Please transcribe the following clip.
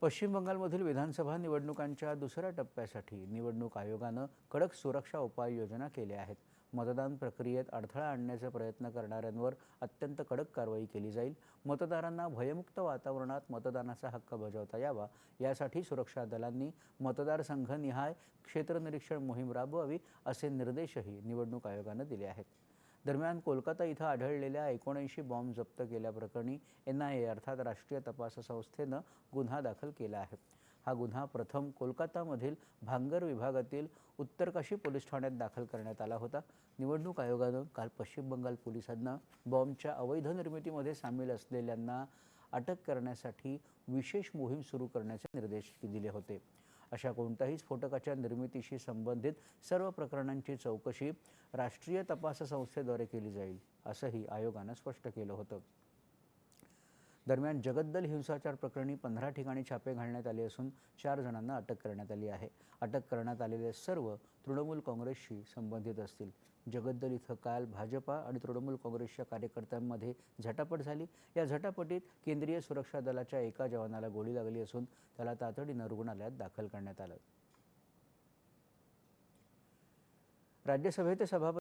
पश्चिम बंगालमधील विधानसभा निवडणुकांच्या दुसऱ्या टप्प्यासाठी निवडणूक आयोगानं कडक सुरक्षा उपाययोजना केल्या आहेत. मतदान प्रक्रियेत अडथळा आणण्याचा प्रयत्न करणाऱ्यांवर अत्यंत कडक कारवाई केली जाईल. मतदारांना भयमुक्त वातावरणात मतदानाचा हक्क बजावता यावा यासाठी सुरक्षा दलांनी मतदारसंघनिहाय क्षेत्रनिरीक्षण मोहीम राबवावी असे निर्देशही निवडणूक आयोगानं दिले आहेत. दरम्यान कोलकाता इथं आढळलेल्या 79 बॉम्ब जप्त केल्याप्रकरणी NIA अर्थात राष्ट्रीय तपास संस्थेनं गुन्हा दाखल केला आहे. हा गुन्हा प्रथम कोलकातामधील भांगर विभागातील उत्तरकाशी पोलीस ठाण्यात दाखल करण्यात आला होता. निवडणूक आयोगानं काल पश्चिम बंगाल पोलिसांना बॉम्बच्या अवैध निर्मितीमध्ये सामील असलेल्यांना अटक करण्यासाठी विशेष मोहीम सुरू करण्याचे निर्देश दिले होते. अशा कोणत्याही स्फोटकाच्या निर्मितीशी संबंधित सर्व प्रकरणांची चौकशी राष्ट्रीय तपास संस्थेद्वारे केली जाईल असंही आयोगानं स्पष्ट केलं होतं. दरम्यान जगद्दल हिंसाचार प्रकरणी 15 ठिकाणी छापे घालण्यात आले असून 4 जणांना अटक करण्यात आली आहे. अटक करण्यात आलेले सर्व तृणमूल काँग्रेसशी संबंधित असतील. जगद्दल इथं काल भाजपा आणि तृणमूल काँग्रेसच्या कार्यकर्त्यांमध्ये झटापट झाली. या झटापटीत केंद्रीय सुरक्षा दलाच्या एका जवानाला गोळी लागली असून त्याला तातडीनं रुग्णालयात दाखल करण्यात आलं. राज्यसभेचे सभापती